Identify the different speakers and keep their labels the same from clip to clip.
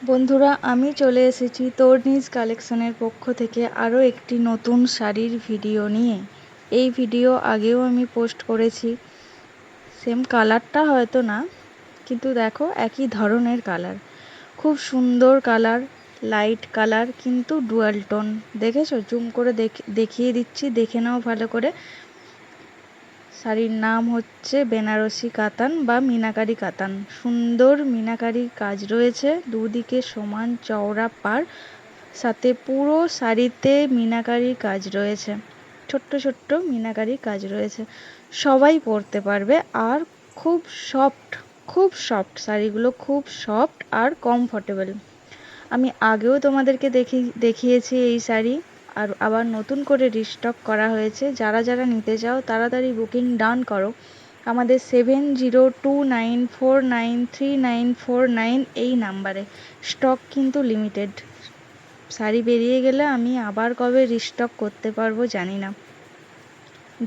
Speaker 1: বন্ধুরা, আমি চলে এসেছি তর্নিজ কালেকশনের পক্ষ থেকে আরও একটি নতুন শাড়ির ভিডিও নিয়ে। এই ভিডিও আগেও আমি পোস্ট করেছি, সেম কালারটা হয়তো না, কিন্তু দেখো একই ধরনের কালার, খুব সুন্দর কালার, লাইট কালার কিন্তু ডুয়াল টোন। দেখেছো? জুম করে দেখিয়ে দিচ্ছি, দেখে নাও ভালো করে। শাড়ির নাম হচ্ছে বেনারসি কাতান বা মিনাকারি কাতান। সুন্দর মিনাকারি কাজ রয়েছে, দুদিকে সমান চওড়া পাড়, সাথে পুরো শাড়িতে মিনাকারি কাজ রয়েছে, ছোট্ট ছোট্ট মিনাকারি কাজ রয়েছে। সবাই পরতে পারবে আর খুব সফট, খুব সফট শাড়িগুলো, খুব সফট আর কমফোর্টেবল। আমি আগেও তোমাদেরকে দেখিয়েছি এই শাড়ি, আর আবার নতুন করে রিস্টক করা হয়েছে। যারা যারা নিতে চাও তাড়াতাড়ি বুকিং ডান করো আমাদের 7029493949 এই নাম্বারে। স্টক কিন্তু লিমিটেড, শাড়ি বেরিয়ে গেলে আমি আবার কবে রিস্টক করতে পারবো জানি না।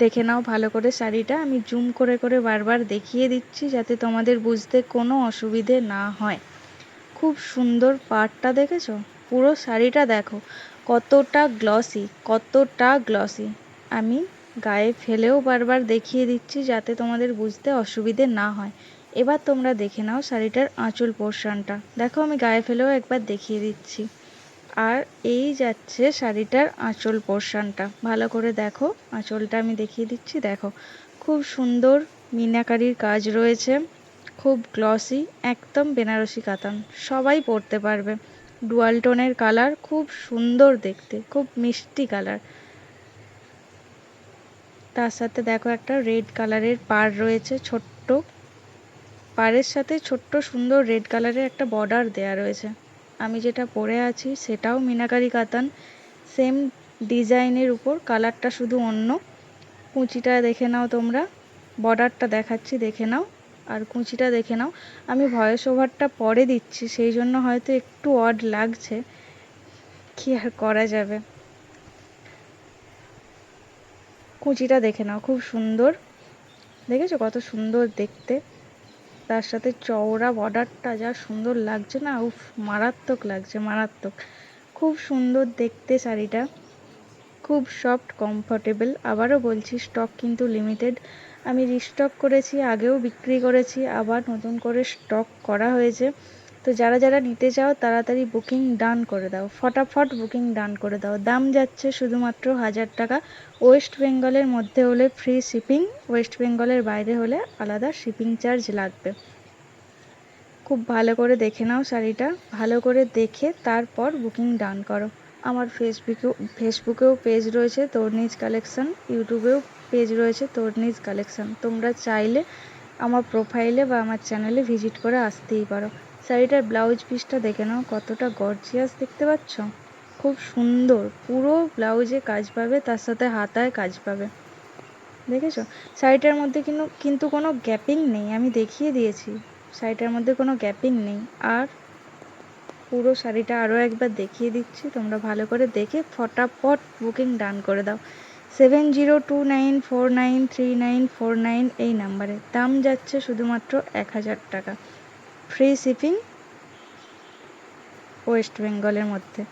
Speaker 1: দেখে নাও ভালো করে শাড়িটা, আমি জুম করে করে বারবার দেখিয়ে দিচ্ছি যাতে তোমাদের বুঝতে কোনো অসুবিধে না হয়। খুব সুন্দর পাড়টা, দেখেছো? পুরো শাড়িটা দেখো কতটা গ্লসি, কতটা গ্লসি। আমি গায়ে ফেলেও বারবার দেখিয়ে দিচ্ছি যাতে তোমাদের বুঝতে অসুবিধে না হয়। এবার তোমরা দেখে নাও শাড়িটার আঁচল পোর্শনটা, দেখো আমি গায়ে ফেলেও একবার দেখিয়ে দিচ্ছি। আর এই যাচ্ছে শাড়িটার আঁচল পোর্শনটা, ভালো করে দেখো, আঁচলটা আমি দেখিয়ে দিচ্ছি। দেখো খুব সুন্দর মিনাকারির কাজ রয়েছে, খুব গ্লসি, একদম বেনারসি কাতান, সবাই পরতে পারবে। ডুয়াল টোনের কালার, খুব সুন্দর দেখতে, খুব মিষ্টি কালার। তার সাথে দেখো একটা রেড কালারের পাড় রয়েছে, ছোট্ট পাড়ের সাথে ছোট্ট সুন্দর রেড কালারের একটা বর্ডার দেয়া রয়েছে। আমি যেটা পরে আছি সেটাও মিনাকারি কাতান, সেম ডিজাইনের উপর, কালারটা শুধু অন্য। কুঁচিটা দেখে নাও তোমরা, বর্ডারটা দেখাচ্ছি দেখে নাও, আর কুঁচিটা দেখে নাও। আমি ভয়েস ওভারটা পরে দিচ্ছি, সেই জন্য হয়তো একটু অড লাগছে, কি আর করা যাবে। কুঁচিটা দেখে নাও, খুব সুন্দর, দেখেছো কত সুন্দর দেখতে? তার সাথে চওড়া বর্ডারটা যা সুন্দর লাগছে না, উফ, মারাত্মক লাগছে, মারাত্মক। খুব সুন্দর দেখতে শাড়িটা, খুব সফট, কমফোর্টেবল। আবারও বলছি স্টক কিন্তু লিমিটেড। আমি রিস্টক করেছি, আগেও বিক্রি করেছি, আবার নতুন করে স্টক করা হয়েছে। তো যারা যারা নিতে চাও তাড়াতাড়ি বুকিং ডান করে দাও, ফটাফট বুকিং ডান করে দাও। দাম যাচ্ছে শুধুমাত্র 1000 টাকা। ওয়েস্ট বেঙ্গলের মধ্যে হলে ফ্রি শিপিং, ওয়েস্ট বেঙ্গলের বাইরে হলে আলাদা শিপিং চার্জ লাগবে। খুব ভালো করে দেখে নাও শাড়িটা, ভালো করে দেখে তারপর বুকিং ডান করো। আমার ফেসবুকেও পেজ রয়েছে তর্নিজ কালেকশন, ইউটিউবেও পেজ রয়েছে তর্নিজ কালেকশন। তোমরা চাইলে আমার প্রোফাইলে বা আমার চ্যানেলে ভিজিট করে আসতেই পারো। শাড়িটার ব্লাউজ পিসটা দেখে নাও কতটা গর্জিয়াস, দেখতে পাচ্ছ? খুব সুন্দর, পুরো ব্লাউজে কাজ পাবে, তার সাথে হাতায় কাজ পাবে। দেখেছো? শাড়িটার মধ্যে কিন্তু কোনো গ্যাপিং নেই, আমি দেখিয়ে দিয়েছি শাড়িটার মধ্যে কোনো গ্যাপিং নেই। আর পুরো শাড়িটা আরও একবার দেখিয়ে দিচ্ছি, তোমরা ভালো করে দেখে ফটাফট বুকিং ডান করে দাও 7029493949 এই নাম্বারে। দাম যাচ্ছে শুধুমাত্র 1000 টাকা, ফ্রি শিপিং ওয়েস্ট বেঙ্গলের মধ্যে।